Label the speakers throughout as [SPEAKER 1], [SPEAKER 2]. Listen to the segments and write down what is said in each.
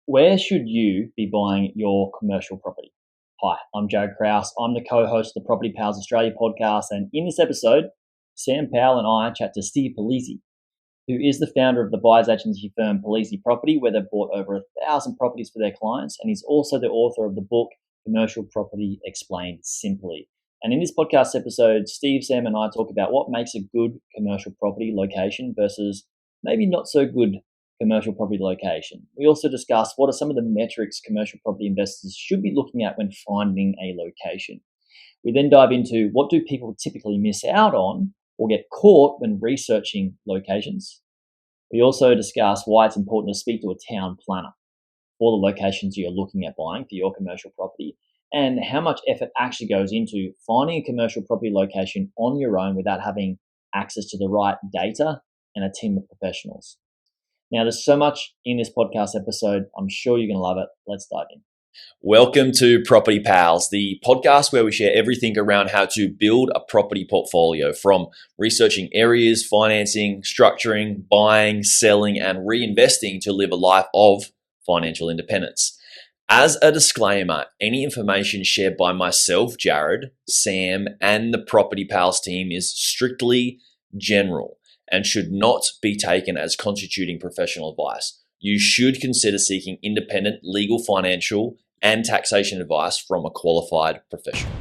[SPEAKER 1] Where should you be buying your commercial property? Hi, I'm Jared Krause. I'm the co-host of the Property Powers Australia podcast, and in this episode, Sam Powell and I chat to Steve Palise, who is the founder of the buyers agency firm Palise Property, where they've bought over 1,000 properties for their clients, and he's also the author of the book Commercial Property Explained Simply. And in this podcast episode, Steve, Sam, and I talk about what makes a good commercial property location versus maybe not so good commercial property location. We also discuss what are some of the metrics commercial property investors should be looking at when finding a location. We then dive into what do people typically miss out on or get caught when researching locations. We also discuss why it's important to speak to a town planner for the locations you're looking at buying for your commercial property, and how much effort actually goes into finding a commercial property location on your own without having access to the right data and a team of professionals. Now, there's so much in this podcast episode. I'm sure you're going to love it. Let's dive in.
[SPEAKER 2] Welcome to Property Pals, the podcast where we share everything around how to build a property portfolio, from researching areas, financing, structuring, buying, selling, and reinvesting to live a life of financial independence. As a disclaimer, any information shared by myself, Jared, Sam, and the Property Pals team is strictly general and should not be taken as constituting professional advice. You should consider seeking independent legal, financial, and taxation advice from a qualified professional.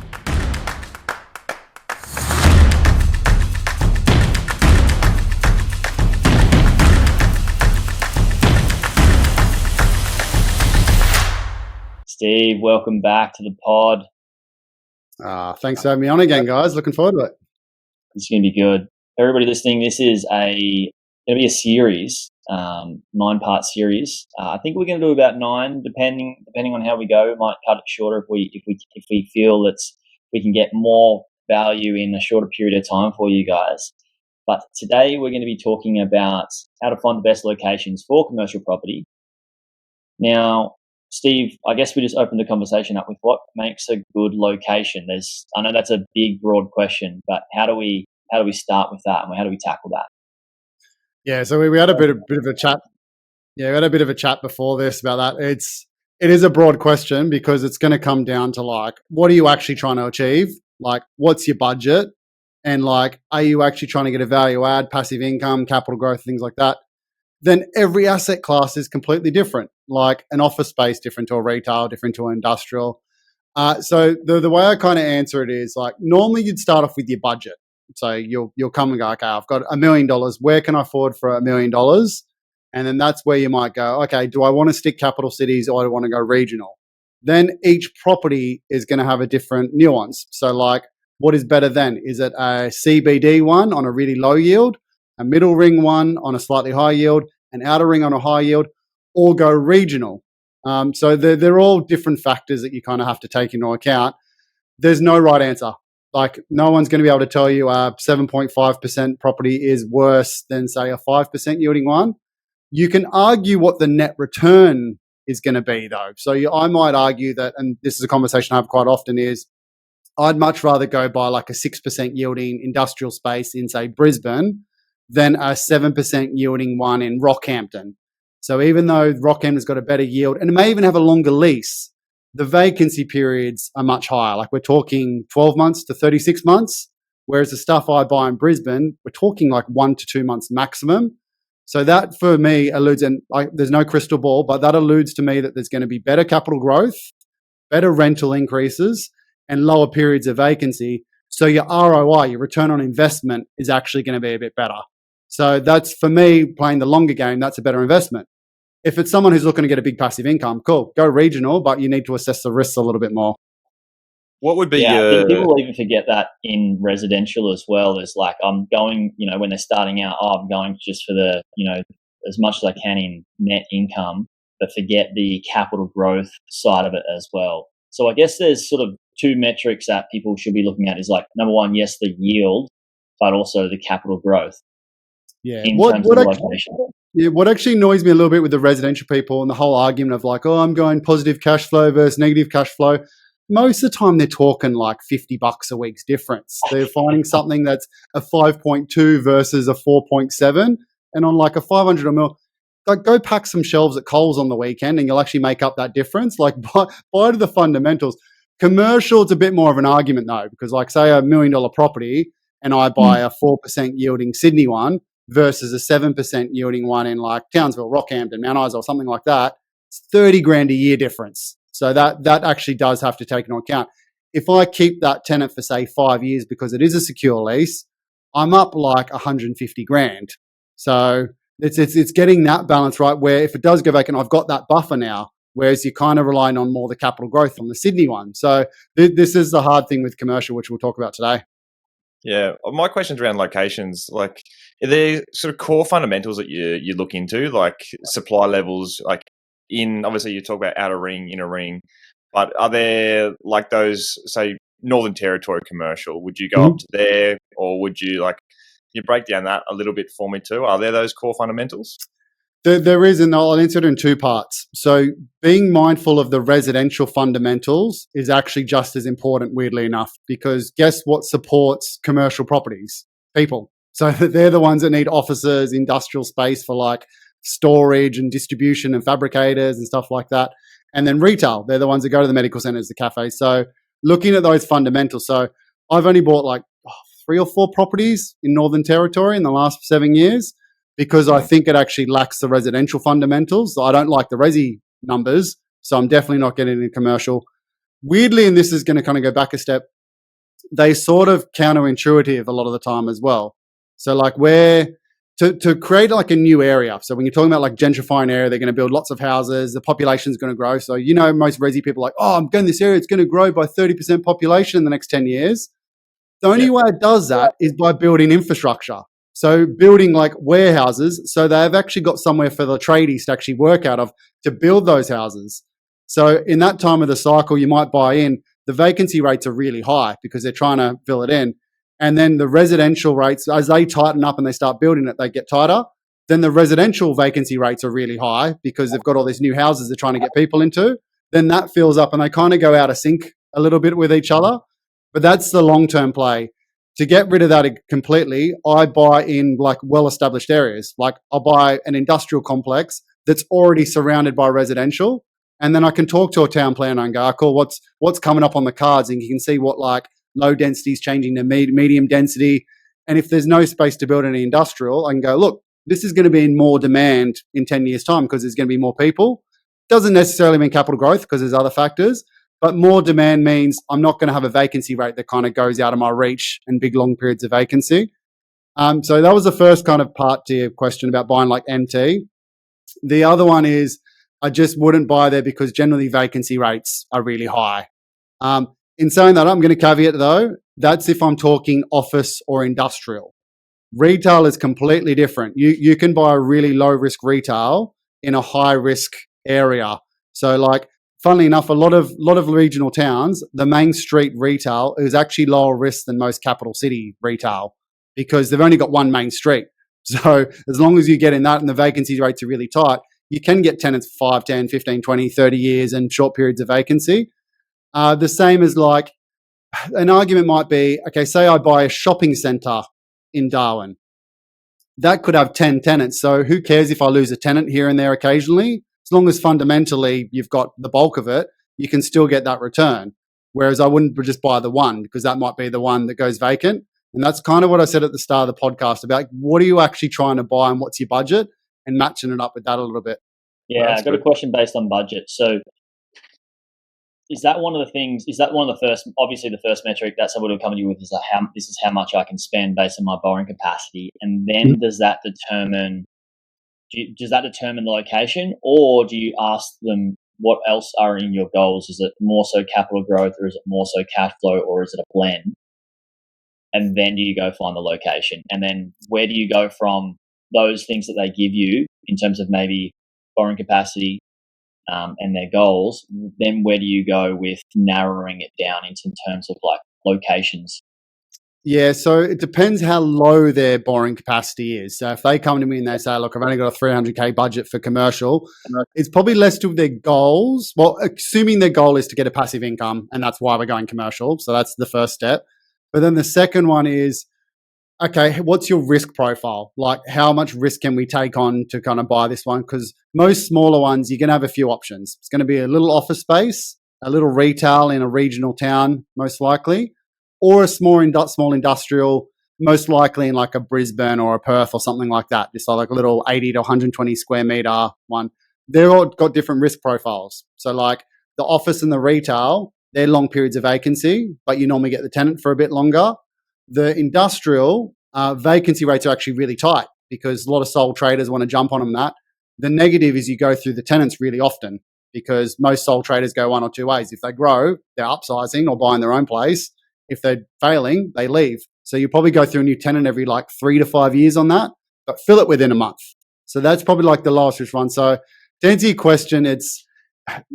[SPEAKER 1] Steve, welcome back to the pod.
[SPEAKER 3] Thanks for having me on again, guys. Looking forward to it.
[SPEAKER 1] It's going to be good. Everybody listening, this is going to be a series, 9-part series. I think we're going to do about 9, depending on how we go. We might cut it shorter if we feel that we can get more value in a shorter period of time for you guys. But today we're going to be talking about how to find the best locations for commercial property. Now, Steve, I guess we just opened the conversation up with what makes a good location. I know that's a big, broad question, but how do we start with that, and how do we tackle that?
[SPEAKER 3] Yeah, so we had a bit of a chat. Yeah, we had a bit of a chat before this about that. It is a broad question because it's going to come down to, like, what are you actually trying to achieve? Like, what's your budget? And, like, are you actually trying to get a value add, passive income, capital growth, things like that? Then every asset class is completely different. Like an office space different to a retail, different to an industrial. So the way I kind of answer it is, like, normally you'd start off with your budget. So you'll come and go, okay, I've got $1 million. Where can I afford for $1 million? And then that's where you might go, okay, do I want to stick capital cities or do I want to go regional? Then each property is going to have a different nuance. So, like, what is better then? Is it a CBD one on a really low yield, a middle ring one on a slightly high yield, an outer ring on a high yield, or go regional? So they're all different factors that you kind of have to take into account. There's no right answer. Like, no one's going to be able to tell you a 7.5% property is worse than, say, a 5% yielding one. You can argue what the net return is going to be, though. So I might argue that, and this is a conversation I have quite often, is I'd much rather go buy like a 6% yielding industrial space in, say, Brisbane than a 7% yielding one in Rockhampton. So even though Rockhampton's got a better yield, and it may even have a longer lease, the vacancy periods are much higher. Like, we're talking 12 months to 36 months, whereas the stuff I buy in Brisbane, we're talking like 1 to 2 months maximum. So that, for me, alludes, and there's no crystal ball, but that alludes to me that there's going to be better capital growth, better rental increases, and lower periods of vacancy. So your ROI, your return on investment, is actually going to be a bit better. So that's, for me, playing the longer game, that's a better investment. If it's someone who's looking to get a big passive income, cool, go regional, but you need to assess the risks a little bit more.
[SPEAKER 2] What would be
[SPEAKER 1] I think people even forget that in residential as well. Is like, I'm going, when they're starting out, I'm going just for the, as much as I can in net income, but forget the capital growth side of it as well. So I guess there's sort of 2 metrics that people should be looking at. Is like, number one, yes, the yield, but also the capital growth.
[SPEAKER 3] Yeah.
[SPEAKER 1] In terms of the location.
[SPEAKER 3] Yeah, what actually annoys me a little bit with the residential people and the whole argument of, like, oh, I'm going positive cash flow versus negative cash flow. Most of the time they're talking like $50 a week's difference. They're finding something that's a 5.2 versus a 4.7. And on like a 500 mil, like go pack some shelves at Coles on the weekend and you'll actually make up that difference. Like buy to the fundamentals. Commercial, it's a bit more of an argument though, because like say $1 million property and I buy a 4% yielding Sydney one versus a 7% yielding one in like Townsville, Rockhampton, Mount Isa or something like that, it's 30 grand a year difference. So that actually does have to take into account. If I keep that tenant for say 5 years because it is a secure lease, I'm up like 150 grand. So it's getting that balance right where if it does go vacant, I've got that buffer now. Whereas you're kind of relying on more the capital growth on the Sydney one. So this is the hard thing with commercial, which we'll talk about today.
[SPEAKER 4] Yeah, my question's around locations. Like, are there sort of core fundamentals that you look into, like supply levels? Like, obviously you talk about outer ring, inner ring, but are there like those, say, Northern Territory commercial? Would you go up to there, or would you you break down that a little bit for me too? Are there those core fundamentals?
[SPEAKER 3] There is, and I'll answer it in two parts. So being mindful of the residential fundamentals is actually just as important, weirdly enough, because guess what supports commercial properties? People. So they're the ones that need offices, industrial space for like storage and distribution and fabricators and stuff like that. And then retail, they're the ones that go to the medical centers, the cafes. So looking at those fundamentals. So I've only bought like 3 or 4 properties in Northern Territory in the last 7 years, because I think it actually lacks the residential fundamentals. I don't like the resi numbers, so I'm definitely not getting into commercial. Weirdly, and this is going to kind of go back a step, they sort of counterintuitive a lot of the time as well. So like to create like a new area. So when you're talking about like gentrifying area, they're going to build lots of houses, the population's going to grow. So, most resi people are like, I'm going to this area, it's going to grow by 30% population in the next 10 years. The only way it does that is by building infrastructure. So building like warehouses, so they've actually got somewhere for the tradies to actually work out of to build those houses. So in that time of the cycle, you might buy in. The vacancy rates are really high because they're trying to fill it in. And then the residential rates, as they tighten up and they start building it, they get tighter. Then the residential vacancy rates are really high because they've got all these new houses they're trying to get people into. Then that fills up and they kind of go out of sync a little bit with each other. But that's the long-term play. To get rid of that completely, I buy in like well-established areas. Like I'll buy an industrial complex that's already surrounded by residential, and then I can talk to a town planner and go, cool, what's coming up on the cards? And you can see what like low density is changing to medium density. And if there's no space to build any industrial, I can go, look, this is going to be in more demand in 10 years' time because there's going to be more people. Doesn't necessarily mean capital growth because there's other factors. But more demand means I'm not going to have a vacancy rate that kind of goes out of my reach and big long periods of vacancy. So that was the first kind of part to your question about buying like MT. The other one is I just wouldn't buy there because generally vacancy rates are really high. In saying that, I'm going to caveat though, that's if I'm talking office or industrial. Retail is completely different. You can buy a really low risk retail in a high risk area. So like, funnily enough, a lot of regional towns, the main street retail is actually lower risk than most capital city retail because they've only got one main street. So as long as you get in that and the vacancy rates are really tight, you can get tenants for 5, 10, 15, 20, 30 years and short periods of vacancy. The same as like an argument might be, okay, say I buy a shopping centre in Darwin. That could have 10 tenants. So who cares if I lose a tenant here and there occasionally? As long as fundamentally you've got the bulk of it, you can still get that return. Whereas I wouldn't just buy the one because that might be the one that goes vacant. And that's kind of what I said at the start of the podcast about what are you actually trying to buy and what's your budget and matching it up with that a little bit.
[SPEAKER 1] Yeah, I've got a question based on budget. So is that one of the first, obviously the first metric that someone will come to you with is this is how much I can spend based on my borrowing capacity. And then does that determine the location, or do you ask them what else are in your goals? Is it more so capital growth, or is it more so cash flow, or is it a blend? And then do you go find the location? And then where do you go from those things that they give you in terms of maybe borrowing capacity and their goals? Then where do you go with narrowing it down into terms of like locations?
[SPEAKER 3] Yeah, so it depends how low their borrowing capacity is. So if they come to me and they say, look, I've only got a 300K budget for commercial, it's probably less to their goals. Well, assuming their goal is to get a passive income, and that's why we're going commercial. So that's the first step. But then the second one is, okay, what's your risk profile? Like, how much risk can we take on to kind of buy this one? Because most smaller ones, you're going to have a few options. It's going to be a little office space, a little retail in a regional town, most likely, or a small industrial, most likely in like a Brisbane or a Perth or something like that. Just like a little 80 to 120 square meter one. They're all got different risk profiles. So like the office and the retail, they're long periods of vacancy, but you normally get the tenant for a bit longer. The industrial vacancy rates are actually really tight because a lot of sole traders want to jump on them. That the negative is you go through the tenants really often because most sole traders go one or two ways. If they grow, they're upsizing or buying their own place. If they're failing, they leave. So you probably go through a new tenant every like 3 to 5 years on that, but fill it within a month. So that's probably like the lowest risk one. So to answer your question, it's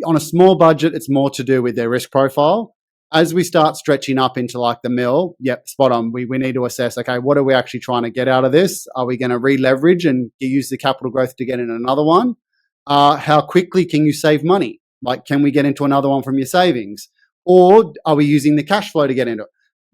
[SPEAKER 3] on a small budget, it's more to do with their risk profile. As we start stretching up into like the mill, yep, spot on. We need to assess, okay, what are we actually trying to get out of this? Are we going to re-leverage and use the capital growth to get in another one? How quickly can you save money? Like, can we get into another one from your savings? Or are we using the cash flow to get into it?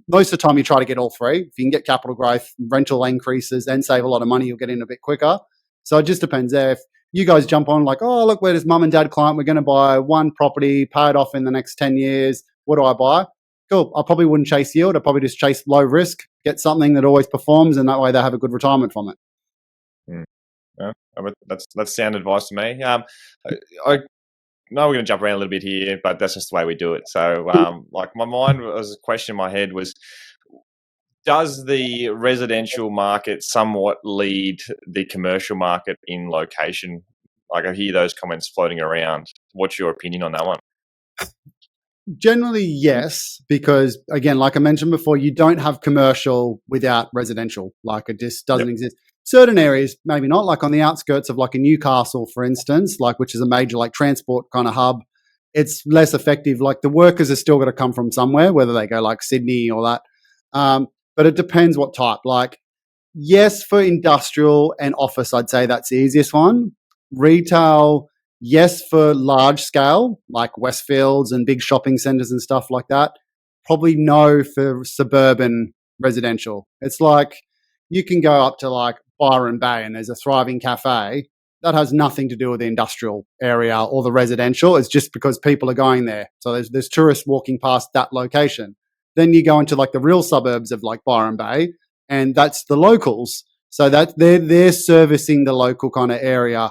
[SPEAKER 3] Most of the time you try to get all three. If you can get capital growth, rental increases, and save a lot of money, you'll get in a bit quicker. So it just depends there. If you guys jump on like, oh, look, we're this mum and dad client. We're going to buy one property, pay it off in the next 10 years. What do I buy? Cool. I probably wouldn't chase yield. I'd probably just chase low risk, get something that always performs, and that way they have a good retirement from it.
[SPEAKER 4] Yeah, that's sound advice to me. I know we're going to jump around a little bit here, but that's just the way we do it. So, like my mind was a question in my head was, does the residential market somewhat lead the commercial market in location? Like I hear those comments floating around. What's your opinion on that one?
[SPEAKER 3] Generally, yes, because again, like I mentioned before, you don't have commercial without residential. Like it just doesn't exist. Certain areas, maybe not, like on the outskirts of like a Newcastle, for instance, like which is a major like transport kind of hub, it's less effective. Like the workers are still got to come from somewhere, whether they go like Sydney or that. But it depends what type. Like, yes, for industrial and office, I'd say that's the easiest one. Retail, yes, for large scale, like Westfields and big shopping centers and stuff like that. Probably no for suburban residential. It's like you can go up to like Byron Bay and there's a thriving cafe. That has nothing to do with the industrial area or the residential. It's just because people are going there. So there's tourists walking past that location. Then you go into like the real suburbs of like Byron Bay, and that's the locals. So that they're servicing the local kind of area.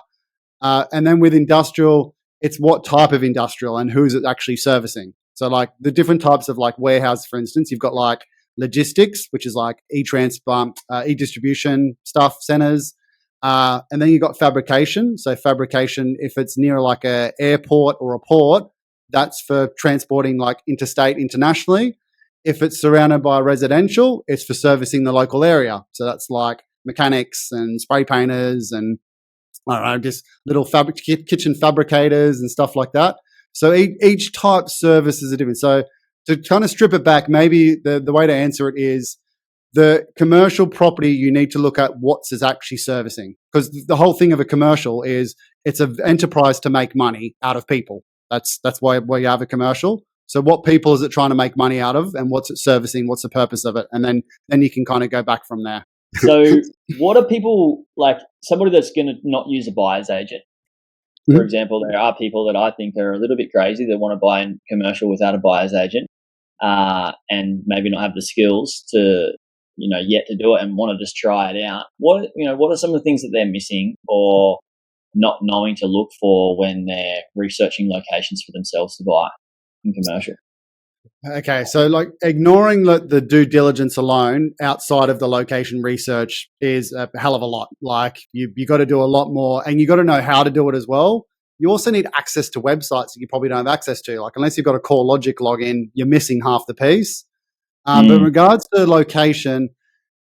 [SPEAKER 3] And then with industrial, it's what type of industrial and who's it actually servicing. So like the different types of like warehouse, for instance, you've got like logistics, which is like e-distribution stuff, centers. And then you've got fabrication. So fabrication, if it's near like a airport or a port, that's for transporting like interstate, internationally. If it's surrounded by residential, it's for servicing the local area. So that's like mechanics and spray painters and I don't know, just little kitchen fabricators and stuff like that. So each type services are different. So to kind of strip it back, maybe the way to answer it is the commercial property, you need to look at what's is actually servicing. Because the whole thing of a commercial is it's an enterprise to make money out of people. That's why you have a commercial. So what people is it trying to make money out of and what's it servicing? What's the purpose of it? And then you can kind of go back from there.
[SPEAKER 1] So what are people like somebody that's going to not use a buyer's agent? For example, there are people that I think are a little bit crazy that want to buy in commercial without a buyer's agent and maybe not have the skills to, yet to do it and want to just try it out. What are some of the things that they're missing or not knowing to look for when they're researching locations for themselves to buy in commercial?
[SPEAKER 3] Okay, so like ignoring the due diligence alone outside of the location research is a hell of a lot. Like you got to do a lot more and you got to know how to do it as well. You also need access to websites that you probably don't have access to. Like unless you've got a CoreLogic login, you're missing half the piece. But in regards to location,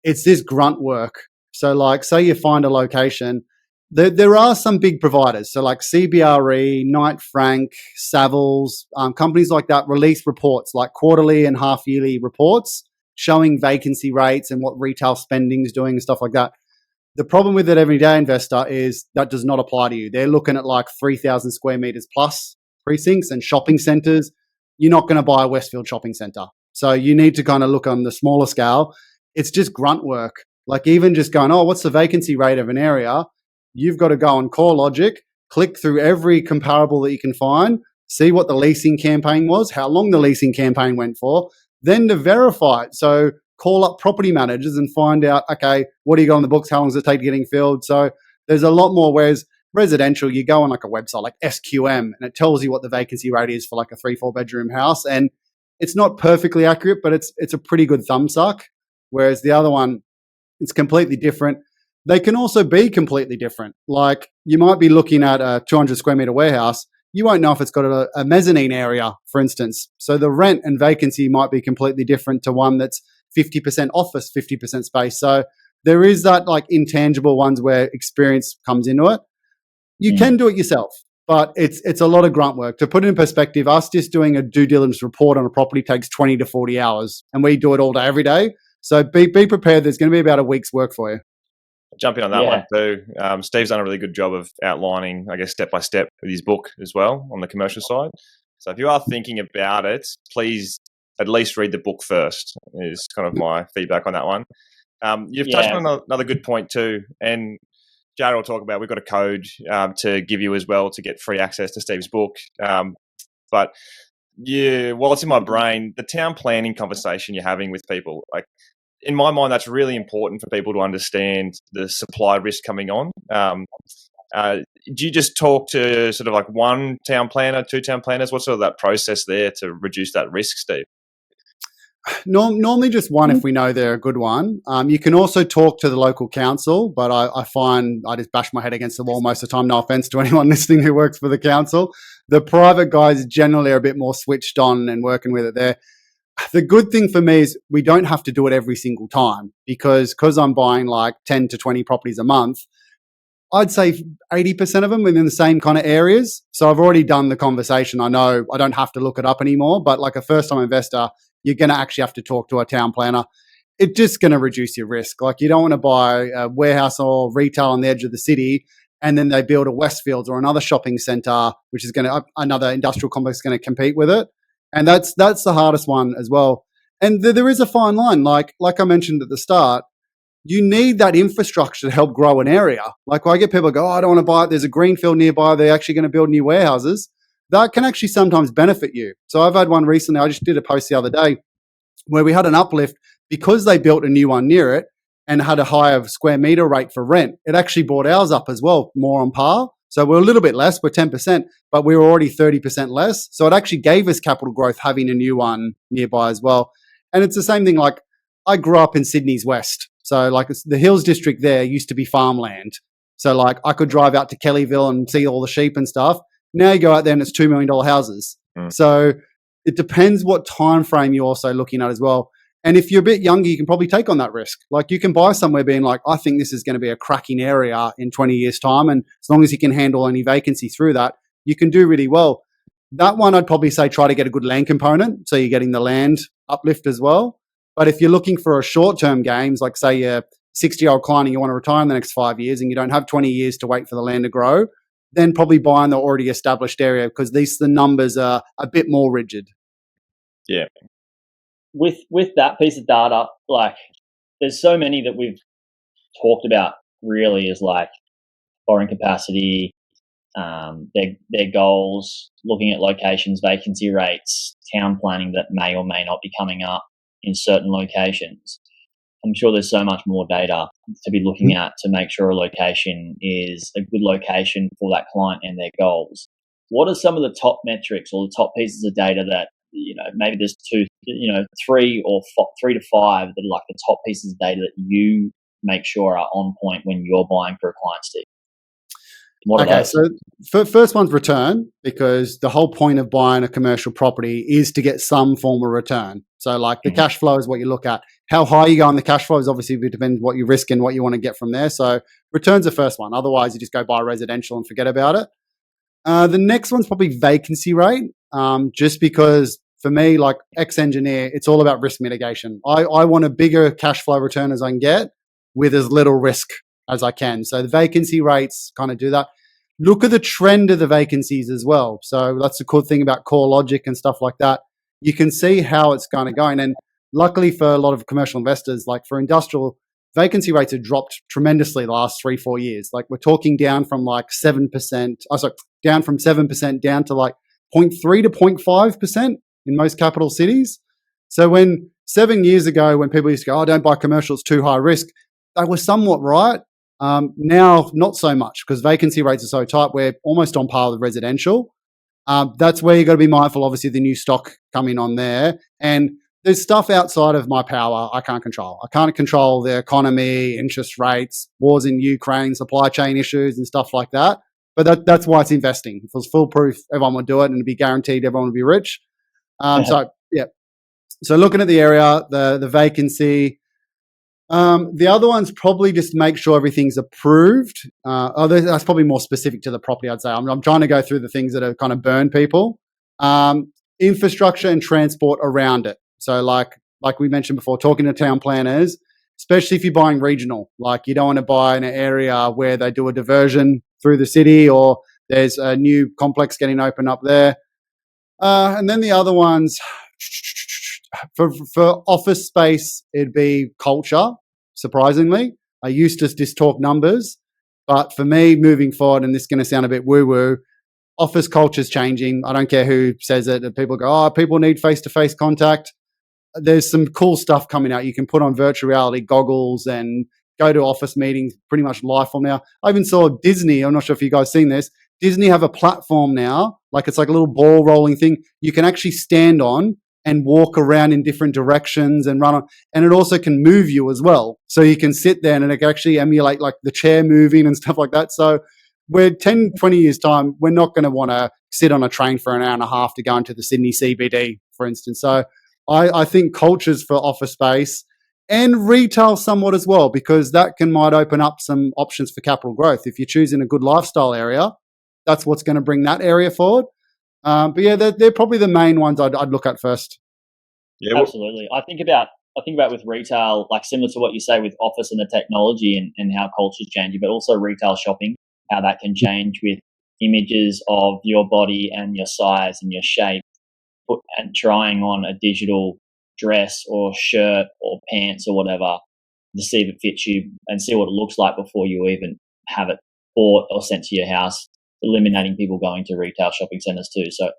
[SPEAKER 3] it's this grunt work. So like say you find a location, there are some big providers. So like CBRE, Knight Frank, Savills, companies like that release reports like quarterly and half yearly reports showing vacancy rates and what retail spending is doing and stuff like that. The problem with an everyday investor is that does not apply to you. They're looking at like 3,000 square meters plus precincts and shopping centers. You're not going to buy a Westfield shopping center. So you need to kind of look on the smaller scale. it's just grunt work. Like even just going, oh, what's the vacancy rate of an area? You've got to go on CoreLogic, click through every comparable that you can find, see what the leasing campaign was, how long the leasing campaign went for, then to verify it. So call up property managers and find out, okay, what do you got on the books? How long does it take getting filled? So there's a lot more. Whereas residential, you go on like a website like SQM and it tells you what the vacancy rate is for like a 3-4 bedroom house. And it's not perfectly accurate, but it's a pretty good thumb suck. Whereas the other one, it's completely different. They can also be completely different. Like you might be looking at a 200 square meter warehouse. You won't know if it's got a mezzanine area, for instance. So the rent and vacancy might be completely different to one that's 50% office, 50% space. So there is that like intangible ones where experience comes into it. You can do it yourself, but it's a lot of grunt work. To put it in perspective, us just doing a due diligence report on a property takes 20 to 40 hours, and we do it all day, every day. So be prepared. There's going to be about a week's work for you.
[SPEAKER 4] Jumping on that one too, Steve's done a really good job of outlining, I guess, step by step with his book as well on the commercial side. So if you are thinking about it, please at least read the book first, is kind of my feedback on that one. You've touched on another good point too, and Jared will talk about, we've got a code to give you as well to get free access to Steve's book. But while it's in my brain, the town planning conversation you're having with people, like in my mind, that's really important for people to understand the supply risk coming on. Do you just talk to sort of like one town planner, two town planners? What's sort of that process there to reduce that risk, Steve?
[SPEAKER 3] Normally just one if we know they're a good one. You can also talk to the local council, but I find I just bash my head against the wall most of the time. No offense to anyone listening who works for the council. The private guys generally are a bit more switched on and working with it there. The good thing for me is we don't have to do it every single time because I'm buying like 10 to 20 properties a month. I'd say 80% of them within the same kind of areas. So I've already done the conversation. I know I don't have to look it up anymore, but like a first-time investor, you're going to actually have to talk to a town planner. It's just going to reduce your risk. Like you don't want to buy a warehouse or retail on the edge of the city and then they build a Westfields or another shopping centre, which is going to, another industrial complex going to compete with it. And that's the hardest one as well. And there is a fine line. Like I mentioned at the start, you need that infrastructure to help grow an area. Like I get people go, oh, I don't want to buy it. There's a greenfield nearby. They're actually going to build new warehouses. That can actually sometimes benefit you. So I've had one recently. I just did a post the other day where we had an uplift because they built a new one near it and had a higher square meter rate for rent. It actually brought ours up as well, more on par. So we're a little bit less, we're 10%, but we were already 30% less. So it actually gave us capital growth having a new one nearby as well. And it's the same thing. Like I grew up in Sydney's West. So like the Hills district there used to be farmland. So like I could drive out to Kellyville and see all the sheep and stuff. Now you go out there and it's $2 million houses. So it depends what time frame you're also looking at as well. And if you're a bit younger, you can probably take on that risk. Like you can buy somewhere being like, I think this is going to be a cracking area in 20 years time. And as long as you can handle any vacancy through that, you can do really well. That one, I'd probably say try to get a good land component. So you're getting the land uplift as well. But if you're looking for a short-term gains, like say you're a 60-year-old client and you want to retire in the next 5 years and you don't have 20 years to wait for the land to grow, then probably buy in the already established area because the numbers are a bit more rigid.
[SPEAKER 4] Yeah.
[SPEAKER 1] With that piece of data, like there's so many that we've talked about really is like borrowing capacity, their goals, looking at locations, vacancy rates, town planning that may or may not be coming up in certain locations. I'm sure there's so much more data to be looking at to make sure a location is a good location for that client and their goals. What are some of the top metrics or the top pieces of data that, maybe there's 3 to 5 that are like the top pieces of data that you make sure are on point when you're buying for a client, Steve?
[SPEAKER 3] Okay, so first one's return, because the whole point of buying a commercial property is to get some form of return. So like the cash flow is what you look at. How high you go on the cash flow is obviously depends what you risk and what you want to get from there. So return's the first one. Otherwise, you just go buy residential and forget about it. The next one's probably vacancy rate, just because for me, like ex-engineer, it's all about risk mitigation. I want a bigger cash flow return as I can get with as little risk as I can. So the vacancy rates kind of do that. Look at the trend of the vacancies as well. So that's the cool thing about CoreLogic and stuff like that. You can see how it's kind of going. And luckily for a lot of commercial investors, like for industrial, vacancy rates have dropped tremendously the last 3-4 years. Like we're talking down from like 7%, down from 7% down to like 0.3 to 0.5% in most capital cities. So when 7 years ago, when people used to go, oh, don't buy commercial, it's too high risk, they were somewhat right. Now, not so much because vacancy rates are so tight. We're almost on par with residential. That's where you've got to be mindful, obviously, the new stock coming on there. And there's stuff outside of my power I can't control. I can't control the economy, interest rates, wars in Ukraine, supply chain issues and stuff like that. But that's why it's investing. If it was foolproof, everyone would do it and it'd be guaranteed everyone would be rich. So looking at the area, the vacancy, the other one's probably just make sure everything's approved. That's probably more specific to the property, I'd say. I'm trying to go through the things that are kind of burn people. Infrastructure and transport around it. So like we mentioned before, talking to town planners, especially if you're buying regional, like you don't want to buy in an area where they do a diversion through the city or there's a new complex getting opened up there. And then the other ones, for office space, it'd be culture, surprisingly. I used to just talk numbers, but for me, moving forward, and this is going to sound a bit woo-woo, office culture is changing. I don't care who says it. People go, oh, people need face-to-face contact. There's some cool stuff coming out. You can put on virtual reality goggles and go to office meetings pretty much live from now. I even saw Disney. I'm not sure if you guys seen this. Disney have a platform now, like it's like a little ball rolling thing. You can actually stand on and walk around in different directions and run on. And it also can move you as well. So you can sit there and it can actually emulate like the chair moving and stuff like that. So we're 10, 20 years time, we're not going to want to sit on a train for an hour and a half to go into the Sydney CBD, for instance. So I think cultures for office space and retail somewhat as well, because that might open up some options for capital growth. If you're choosing a good lifestyle area, that's what's going to bring that area forward. But yeah, they're probably the main ones I'd look at first.
[SPEAKER 1] Yeah, absolutely. I think about with retail, like similar to what you say with office and the technology and how culture's changing, but also retail shopping, how that can change with images of your body and your size and your shape, and trying on a digital dress or shirt or pants or whatever to see if it fits you and see what it looks like before you even have it bought or sent to your house, eliminating people going to retail shopping centres too. So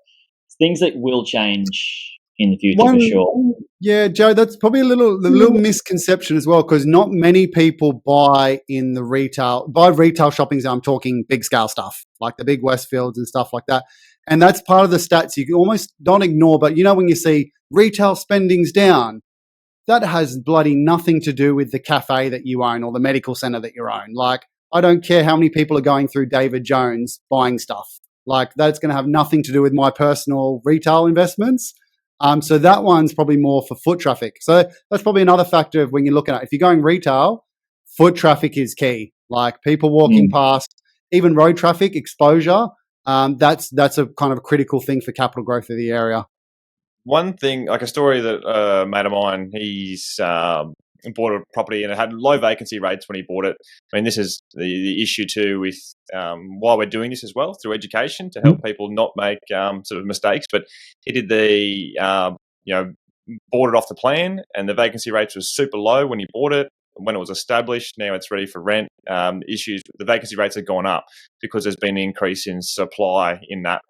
[SPEAKER 1] things that will change in the future for sure.
[SPEAKER 3] Yeah, Joe, that's probably a little misconception as well, because not many people buy retail shopping. I'm talking big scale stuff like the big Westfields and stuff like that. And that's part of the stats you can almost don't ignore. But when you see retail spending's down, that has bloody nothing to do with the cafe that you own or the medical center that you own. Like, I don't care how many people are going through David Jones buying stuff. Like, that's going to have nothing to do with my personal retail investments. So that one's probably more for foot traffic. So that's probably another factor of when you're looking at, if you're going retail, foot traffic is key. Like people walking past, even road traffic exposure. That's a kind of critical thing for capital growth of the area.
[SPEAKER 4] One thing, like a story that a mate of mine, he's bought a property and it had low vacancy rates when he bought it. I mean, this is the issue too with why we're doing this as well, through education to help people not make sort of mistakes. But he did bought it off the plan, and the vacancy rates was super low when he bought it. When it was established, now it's ready for rent. The vacancy rates have gone up because there's been an increase in supply in that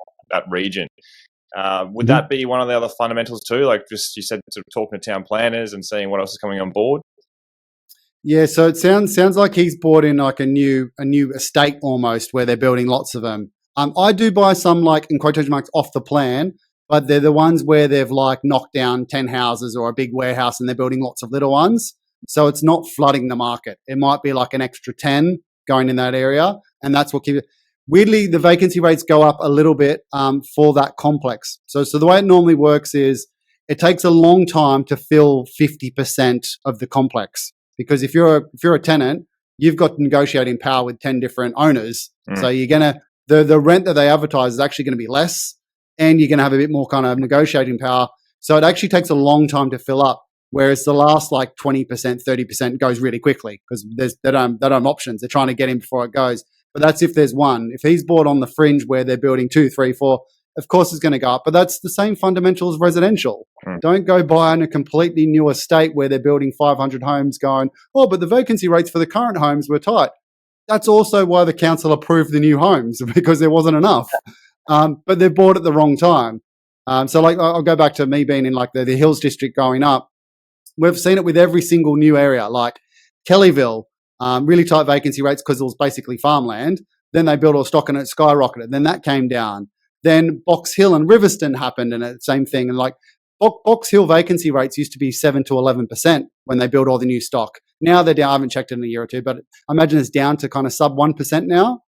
[SPEAKER 4] region. Would that be one of the other fundamentals too? Like just you said, sort of talking to town planners and seeing what else is coming on board.
[SPEAKER 3] Yeah, so it sounds like he's bought in like a new estate almost, where they're building lots of them. I do buy some, like in quotation marks, off the plan, but they're the ones where they've like knocked down 10 houses or a big warehouse and they're building lots of little ones. So it's not flooding the market. It might be like an extra 10 going in that area, and that's what keeps it. Weirdly, the vacancy rates go up a little bit for that complex. So the way it normally works is it takes a long time to fill 50% of the complex, because if you're a tenant, you've got negotiating power with 10 different owners. So you're gonna the rent that they advertise is actually going to be less, and you're going to have a bit more kind of negotiating power. So it actually takes a long time to fill up. Whereas the last like 20%, 30% goes really quickly because they don't have options. They're trying to get in before it goes. But that's if there's one. If he's bought on the fringe where they're building 2, 3, 4, of course it's going to go up. But that's the same fundamental as residential. Don't go buy in a completely new estate where they're building 500 homes going, oh, but the vacancy rates for the current homes were tight. That's also why the council approved the new homes, because there wasn't enough. But they bought at the wrong time. So like, I'll go back to me being in like the Hills district growing up. We've seen it with every single new area, like Kellyville, really tight vacancy rates because it was basically farmland. Then they built all stock and it skyrocketed. Then that came down. Then Box Hill and Riverston happened and the same thing. And like Box Hill vacancy rates used to be 7 to 11% when they built all the new stock. Now they're down. I haven't checked it in a year or two, but I imagine it's down to kind of sub 1% now.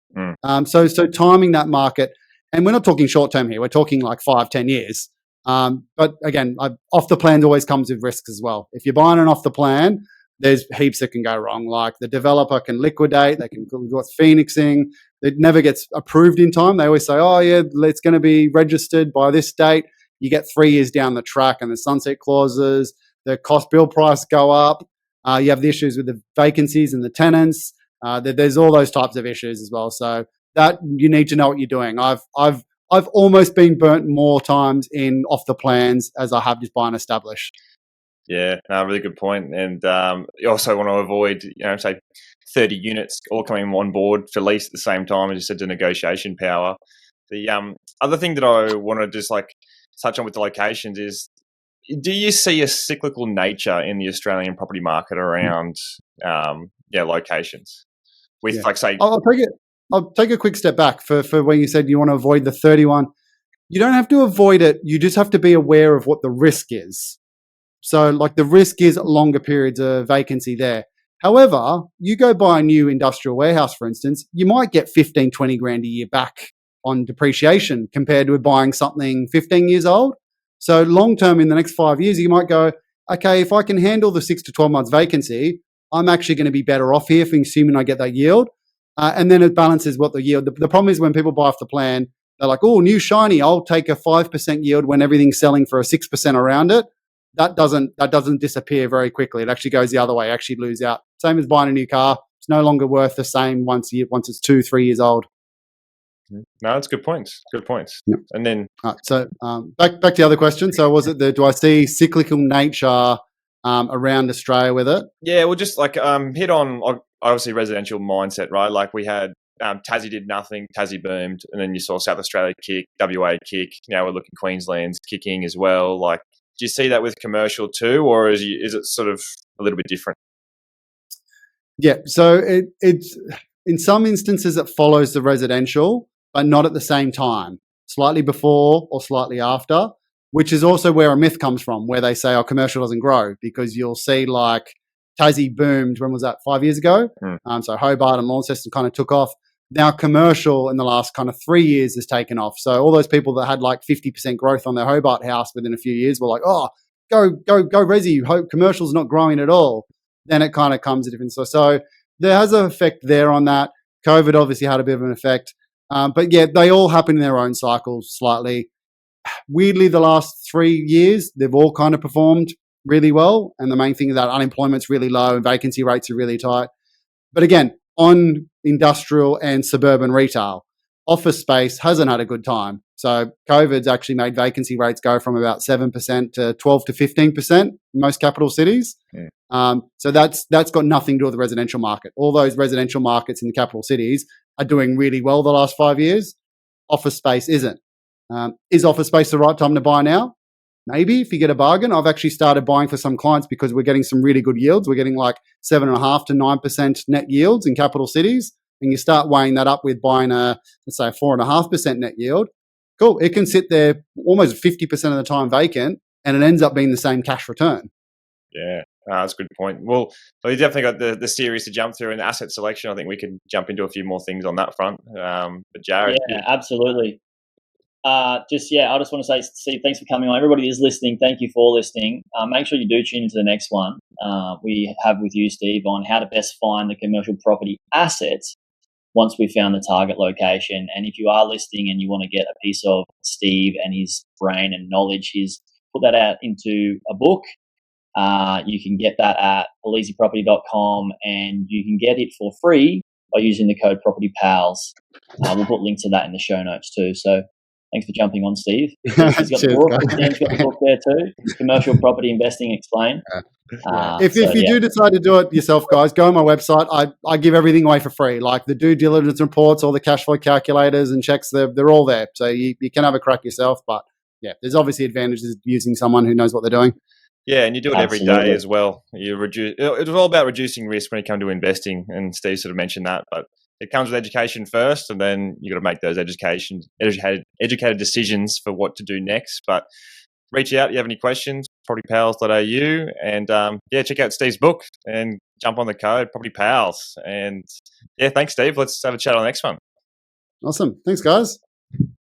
[SPEAKER 3] So timing that market, and we're not talking short term here. We're talking like 5-10 years. But again, off the plan always comes with risks as well. If you're buying an off the plan, there's heaps that can go wrong. Like the developer can liquidate, they can do what's phoenixing. It never gets approved in time. They always say, oh yeah, it's going to be registered by this date. You get 3 years down the track and the sunset clauses, the cost bill price go up. You have the issues with the vacancies and the tenants. There's all those types of issues as well. So that you need to know what you're doing. I've almost been burnt more times in off the plans as I have just buying established.
[SPEAKER 4] Yeah, no, really good point. And you also want to avoid, say 30 units all coming on board for lease at the same time, as you said, the negotiation power. The other thing that I want to just like touch on with the locations is, do you see a cyclical nature in the Australian property market around locations? With like say,
[SPEAKER 3] I'll take a quick step back for when you said you want to avoid the 31. You don't have to avoid it. You just have to be aware of what the risk is. So like the risk is longer periods of vacancy there. However, you go buy a new industrial warehouse, for instance, you might get 15, 20 grand a year back on depreciation compared to buying something 15 years old. So long term, in the next 5 years, you might go, okay, if I can handle the 6 to 12 months vacancy, I'm actually going to be better off here for assuming I get that yield. And then it balances what the yield. The problem is when people buy off the plan, they're like, oh, new shiny, I'll take a 5% yield when everything's selling for a 6% around it. That doesn't disappear very quickly. It actually goes the other way. You actually lose out. Same as buying a new car. It's no longer worth the same once it's 2-3 years old.
[SPEAKER 4] No, that's good points. Good points.
[SPEAKER 3] Yep.
[SPEAKER 4] And then
[SPEAKER 3] back to the other question. So was it do I see cyclical nature around Australia with it?
[SPEAKER 4] Yeah, well, just like hit on obviously residential mindset, right? Like we had Tassie did nothing, Tassie boomed, and then you saw South Australia kick, WA kick. Now we're looking Queensland's kicking as well. Like, do you see that with commercial too, or is it sort of a little bit different?
[SPEAKER 3] Yeah, so it's in some instances it follows the residential, but not at the same time, slightly before or slightly after, which is also where a myth comes from, where they say, oh, commercial doesn't grow, because you'll see like Tassie boomed, when was that, 5 years ago? So Hobart and Launceston kind of took off. Now commercial in the last kind of 3 years has taken off. So all those people that had like 50% growth on their Hobart house within a few years were like, oh, go resi, hope commercial's not growing at all. Then it kind of comes a different. So there has an effect there on that. COVID obviously had a bit of an effect. But yeah, they all happen in their own cycles slightly. Weirdly, the last 3 years, they've all kind of performed really well. And the main thing is that unemployment's really low and vacancy rates are really tight. But again, on industrial and suburban retail, office space hasn't had a good time. So COVID's actually made vacancy rates go from about 7% to 12 to 15% in most capital cities. So that's got nothing to do with the residential market. All those residential markets in the capital cities are doing really well the last 5 years. Office space isn't. Is office space the right time to buy now? Maybe if you get a bargain. I've actually started buying for some clients because we're getting some really good yields. We're getting like 7.5% to 9% net yields in capital cities. And you start weighing that up with buying let's say a 4.5% net yield. Cool. It can sit there almost 50% of the time vacant, and it ends up being the same cash return.
[SPEAKER 4] Yeah, that's a good point. Well, we definitely got the series to jump through, and the asset selection. I think we can jump into a few more things on that front. But Jared,
[SPEAKER 1] yeah, absolutely. I just want to say, Steve, thanks for coming on. Everybody is listening. Thank you for listening. Make sure you do tune into the next one we have with you, Steve, on how to best find the commercial property assets once we've found the target location. And if you are listening and you want to get a piece of Steve and his brain and knowledge, he's put that out into a book. You can get that at paliseproperty.com, and you can get it for free by using the code PropertyPals. We'll put links to that in the show notes too. So Thanks for jumping on, Steve. He's got the
[SPEAKER 3] Cheers,
[SPEAKER 1] book.
[SPEAKER 3] guys.
[SPEAKER 1] Sam's got the book there too. Commercial Property Investing Explained.
[SPEAKER 3] If you do decide to do it yourself, guys, go on my website. I give everything away for free, like the due diligence reports, all the cash flow calculators and checks. They're all there, so you can have a crack yourself. But yeah, there's obviously advantages using someone who knows what they're doing.
[SPEAKER 4] Yeah, and you do it every
[SPEAKER 1] Absolutely.
[SPEAKER 4] day as well. You reduce. It was all about reducing risk when it comes to investing, and Steve sort of mentioned that. But it comes with education first, and then you got to make those educated decisions for what to do next. But reach out if you have any questions, propertypals.au, and check out Steve's book and jump on the code Property Pals. And yeah, thanks, Steve. Let's have a chat on the next one.
[SPEAKER 3] Awesome. Thanks, guys.